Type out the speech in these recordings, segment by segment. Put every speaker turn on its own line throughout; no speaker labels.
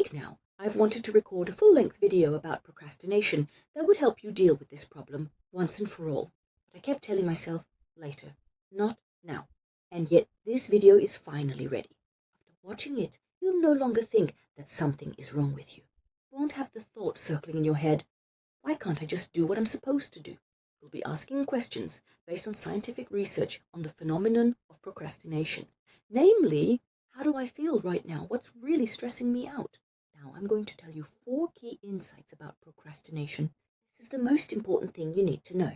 week now, I've wanted to record a full-length video about procrastination that would help you deal with this problem once and for all. But I kept telling myself, later, not now. And yet this video is finally ready. After watching it, you'll no longer think that something is wrong with you. You won't have the thought circling in your head, why can't I just do what I'm supposed to do? You'll be asking questions based on scientific research on the phenomenon of procrastination. Namely, how do I feel right now? What's really stressing me out? Now I'm going to tell you 4 key insights about procrastination. This is the most important thing you need to know.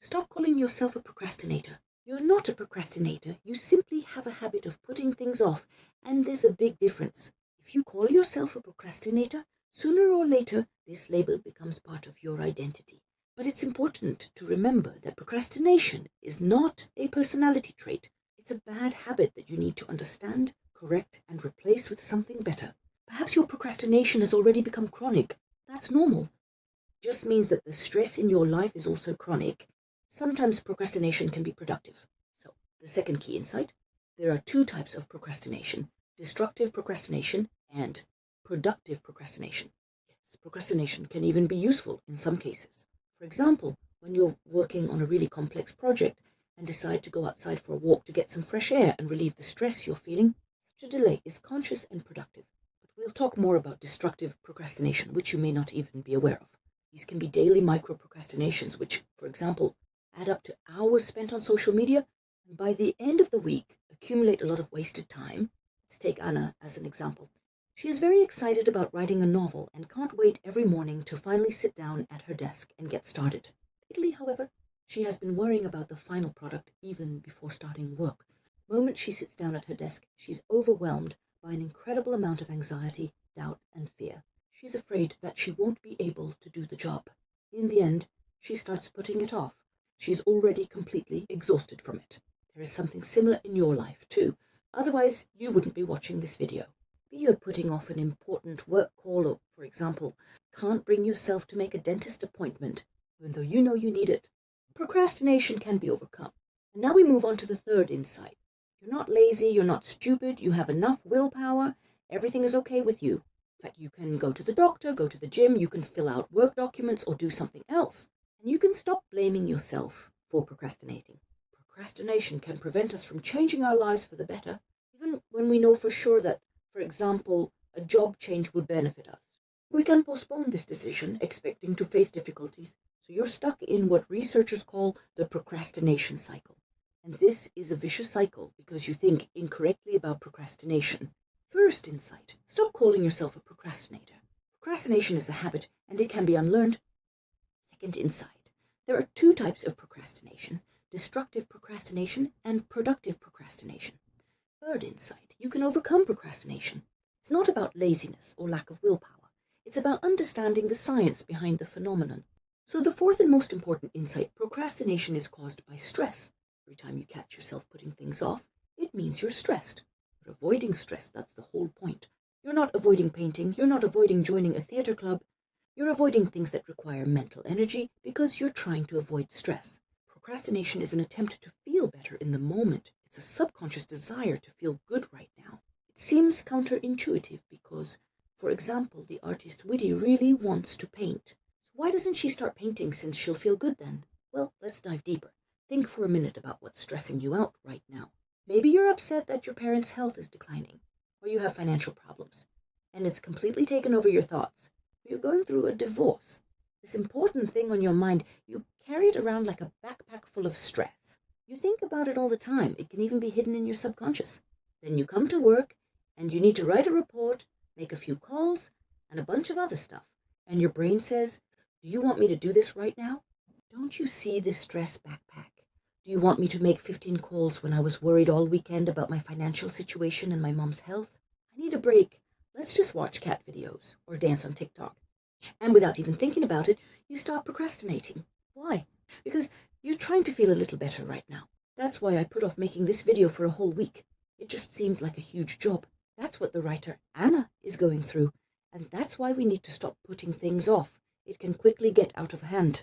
Stop calling yourself a procrastinator. You're not a procrastinator. You simply have a habit of putting things off, and there's a big difference. If you call yourself a procrastinator, sooner or later this label becomes part of your identity. But it's important to remember that procrastination is not a personality trait. It's a bad habit that you need to understand, correct, and replace with something better. Perhaps your procrastination has already become chronic. That's normal. It just means that the stress in your life is also chronic. Sometimes procrastination can be productive. So, the second key insight, there are 2 types of procrastination: destructive procrastination and productive procrastination. Yes, procrastination can even be useful in some cases. For example, when you're working on a really complex project and decide to go outside for a walk to get some fresh air and relieve the stress you're feeling, such a delay is conscious and productive. But we'll talk more about destructive procrastination, which you may not even be aware of. These can be daily micro-procrastinations, which, for example, add up to hours spent on social media, and by the end of the week, accumulate a lot of wasted time. Let's take Anna as an example. She is very excited about writing a novel and can't wait every morning to finally sit down at her desk and get started. Lately, however, she has been worrying about the final product even before starting work. The moment she sits down at her desk, she's overwhelmed by an incredible amount of anxiety, doubt, and fear. She's afraid that she won't be able to do the job. In the end, she starts putting it off. She's already completely exhausted from it. There is something similar in your life too. Otherwise, you wouldn't be watching this video. Be you're putting off an important work call, or, for example, can't bring yourself to make a dentist appointment, even though you know you need it. Procrastination can be overcome. And now we move on to the third insight. You're not lazy, you're not stupid, you have enough willpower, everything is okay with you. In fact, you can go to the doctor, go to the gym, you can fill out work documents or do something else. And you can stop blaming yourself for procrastinating. Procrastination can prevent us from changing our lives for the better, even when we know for sure that, for example, a job change would benefit us. We can postpone this decision, expecting to face difficulties, so you're stuck in what researchers call the procrastination cycle. And this is a vicious cycle because you think incorrectly about procrastination. First insight, stop calling yourself a procrastinator. Procrastination is a habit and it can be unlearned. Second insight, there are 2 types of procrastination: destructive procrastination and productive procrastination. Third insight, you can overcome procrastination. It's not about laziness or lack of willpower. It's about understanding the science behind the phenomenon. So the fourth and most important insight, procrastination is caused by stress. Every time you catch yourself putting things off, it means you're stressed. You're avoiding stress, that's the whole point. You're not avoiding painting, you're not avoiding joining a theater club. You're avoiding things that require mental energy because you're trying to avoid stress. Procrastination is an attempt to feel better in the moment. It's a subconscious desire to feel good right now. It seems counterintuitive because, for example, the artist Widdy really wants to paint. So why doesn't she start painting since she'll feel good then? Well, let's dive deeper. Think for a minute about what's stressing you out right now. Maybe you're upset that your parents' health is declining, or you have financial problems, and it's completely taken over your thoughts. You're going through a divorce. This important thing on your mind, you carry it around like a backpack full of stress. You think about it all the time. It can even be hidden in your subconscious. Then you come to work, and you need to write a report, make a few calls, and a bunch of other stuff. And your brain says, do you want me to do this right now? Don't you see this stress backpack? Do you want me to make 15 calls when I was worried all weekend about my financial situation and my mom's health? I need a break. Let's just watch cat videos or dance on TikTok. And without even thinking about it, you start procrastinating. Why? Because you're trying to feel a little better right now. That's why I put off making this video for a whole week. It just seemed like a huge job. That's what the writer Anna is going through. And that's why we need to stop putting things off. It can quickly get out of hand.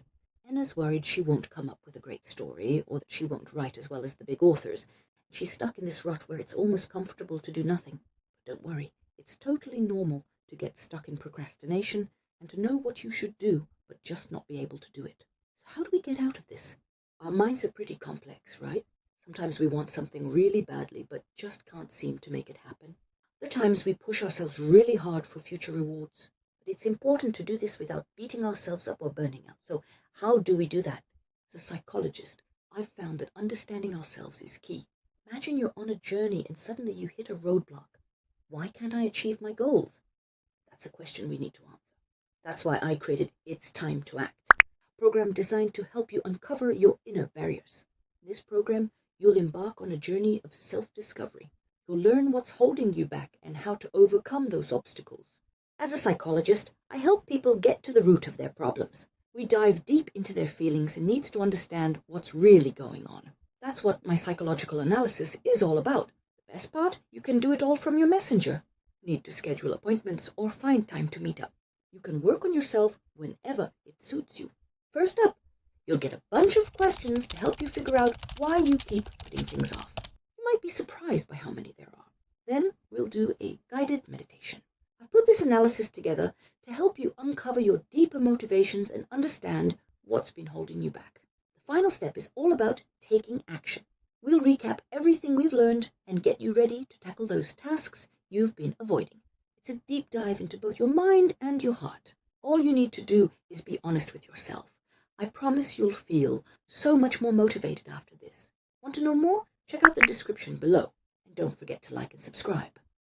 Anna's worried she won't come up with a great story, or that she won't write as well as the big authors. She's stuck in this rut where it's almost comfortable to do nothing. But don't worry, it's totally normal to get stuck in procrastination and to know what you should do, but just not be able to do it. So how do we get out of this? Our minds are pretty complex, right? Sometimes we want something really badly, but just can't seem to make it happen. Other times we push ourselves really hard for future rewards. But it's important to do this without beating ourselves up or burning out. So how do we do that? As a psychologist, I've found that understanding ourselves is key. Imagine you're on a journey and suddenly you hit a roadblock. Why can't I achieve my goals? That's a question we need to answer. That's why I created It's Time to Act, a program designed to help you uncover your inner barriers. In this program, you'll embark on a journey of self-discovery. You'll learn what's holding you back and how to overcome those obstacles. As a psychologist, I help people get to the root of their problems. We dive deep into their feelings and needs to understand what's really going on. That's what my psychological analysis is all about. The best part, you can do it all from your messenger. Need to schedule appointments or find time to meet up. You can work on yourself whenever it suits you. First up, you'll get a bunch of questions to help you figure out why you keep putting things off. You might be surprised by how many there are. Then we'll do a guided meditation. I've put this analysis together to help you uncover your deeper motivations and understand what's been holding you back. The final step is all about taking action. We'll recap everything we've learned and get you ready to tackle those tasks you've been avoiding. It's a deep dive into both your mind and your heart. All you need to do is be honest with yourself. I promise you'll feel so much more motivated after this. Want to know more? Check out the description below. And don't forget to like and subscribe.